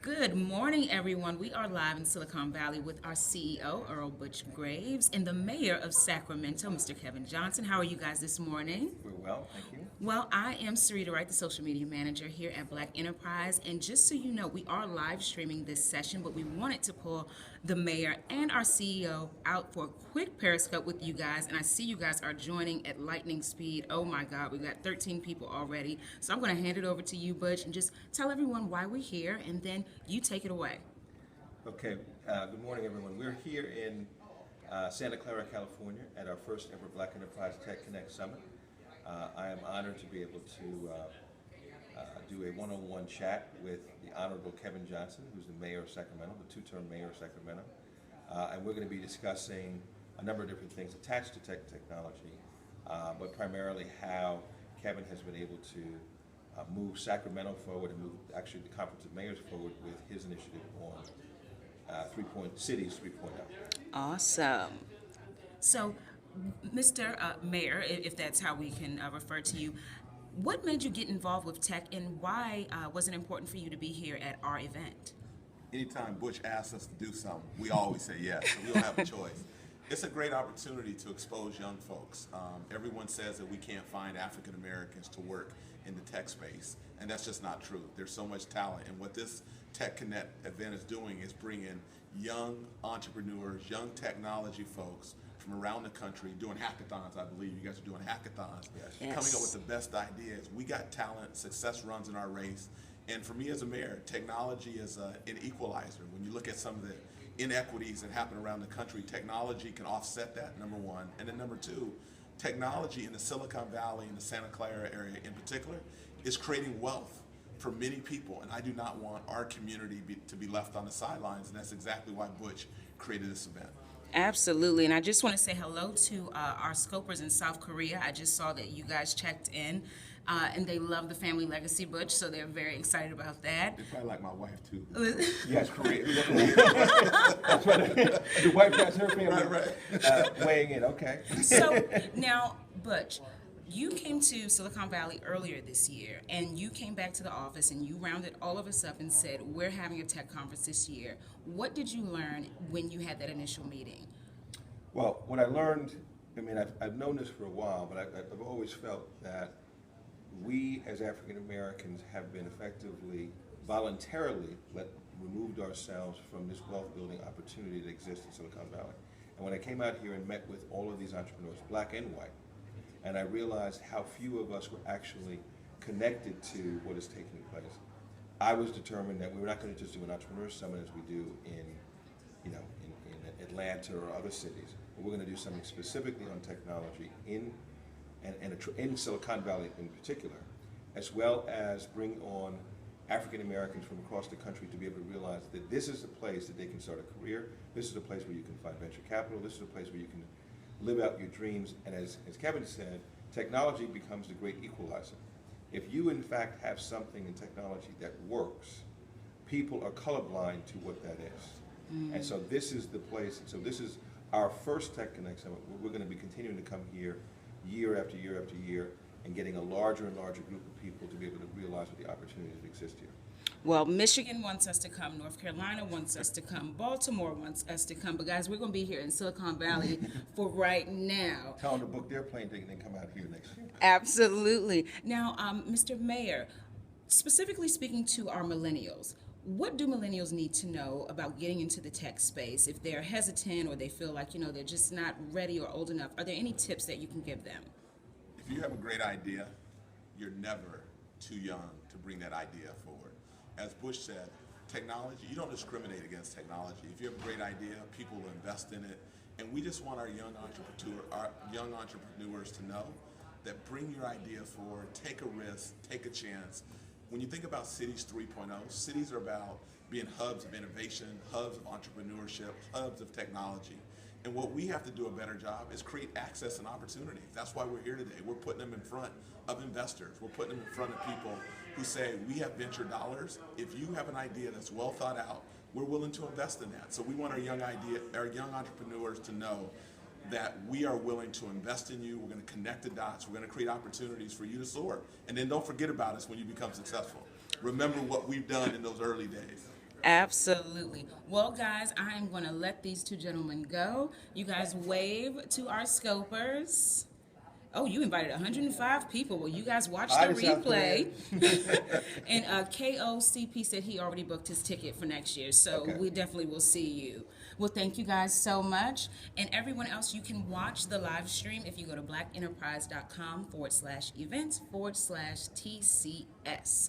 Good morning, everyone. We are live in Silicon Valley with our CEO, Earl Butch Graves, and the mayor of Sacramento, Mr. Kevin Johnson. How are you guys this morning? We're well, thank you. Well, I am Sarita Wright, the social media manager here at Black Enterprise. And just so you know, we are live streaming this session, but we wanted to pull the mayor and our CEO out for a quick Periscope with you guys. And I see you guys are joining at lightning speed. Oh my God, we've got 13 people already. So I'm going to hand it over to you, Butch, and just tell everyone why we're here, and then you take it away. Okay, good morning, everyone. We're here in Santa Clara, California, at our first ever Black Enterprise Tech Connect Summit. I am honored to be able to do a one-on-one chat with the Honorable Kevin Johnson, who's the mayor of Sacramento, the two-term mayor of Sacramento. And we're going to be discussing a number of different things attached to technology, but primarily how Kevin has been able to move Sacramento forward and move actually the Conference of Mayors forward with his initiative on Cities 3.0. Awesome. So, Mr. Mayor, if that's how we can refer to you, what made you get involved with tech, and why was it important for you to be here at our event? Anytime Butch asks us to do something, we always say yes, so we don't have a choice. It's a great opportunity to expose young folks. Everyone says that we can't find African Americans to work in the tech space, and that's just not true. There's so much talent, and what this Tech Connect event is doing is bringing young entrepreneurs, young technology folks from around the country doing hackathons. I believe you guys are doing hackathons, Yes. coming up with the best ideas. We got talent, success runs in our race, and for me as a mayor, technology is an equalizer. When you look at some of the inequities that happen around the country, technology can offset that, number one. And then number two, technology in the Silicon Valley and the Santa Clara area in particular is creating wealth for many people. And I do not want our community to be left on the sidelines. And that's exactly why Butch created this event. Absolutely, and I just want to say hello to our scopers in South Korea. I just saw that you guys checked in, and they love the family legacy, Butch, so they're very excited about that. They probably like my wife too. Yes, correct. That's what the wife has her family weighing in. Okay. So now, Butch, you came to Silicon Valley earlier this year, and you came back to the office and you rounded all of us up and said, we're having a tech conference this year. What did you learn when you had that initial meeting? Well, what I learned, I mean, I've known this for a while, but I've always felt that we as African Americans have been effectively, voluntarily removed ourselves from this wealth building opportunity that exists in Silicon Valley. And when I came out here and met with all of these entrepreneurs, black and white, and I realized how few of us were actually connected to what is taking place, I was determined that we were not going to just do an entrepreneur summit as we do in Atlanta or other cities, but we're going to do something specifically on technology in Silicon Valley in particular, as well as bring on African Americans from across the country to be able to realize that this is a place that they can start a career, this is a place where you can find venture capital, this is a place where you can live out your dreams, and as Kevin said, technology becomes the great equalizer. If you in fact have something in technology that works, people are colorblind to what that is. And so this is the place, so this is our first Tech Connect Summit. We're going to be continuing to come here year after year after year and getting a larger and larger group of people to be able to realize what the opportunities that exist here. Well, Michigan wants us to come, North Carolina wants us to come, Baltimore wants us to come, but guys, we're going to be here in Silicon Valley for right now. Tell them to book their plane ticket and then come out here next year. Absolutely. Now, Mr. Mayor, specifically speaking to our millennials, what do millennials need to know about getting into the tech space if they're hesitant or they feel like, they're just not ready or old enough? Are there any tips that you can give them? If you have a great idea, you're never too young to bring that idea forward. As Bush said, technology, you don't discriminate against technology. If you have a great idea, people will invest in it. And we just want our young entrepreneurs to know that bring your idea forward, take a risk, take a chance. When you think about Cities 3.0, cities are about being hubs of innovation, hubs of entrepreneurship, hubs of technology. And what we have to do a better job is create access and opportunity. That's why we're here today. We're putting them in front of investors. We're putting them in front of people who say, we have venture dollars. If you have an idea that's well thought out, we're willing to invest in that. So we want our young entrepreneurs to know that we are willing to invest in you. We're going to connect the dots. We're going to create opportunities for you to soar. And then don't forget about us when you become successful. Remember what we've done in those early days. Absolutely. Well, guys, I am going to let these two gentlemen go. You guys wave to our scopers. Oh, you invited 105 people. Well, you guys watch the Hi to South replay. And KOCP said he already booked his ticket for next year, so Okay. we definitely will see you. Well, thank you guys so much. And everyone else, you can watch the live stream if you go to blackenterprise.com/events/TCS.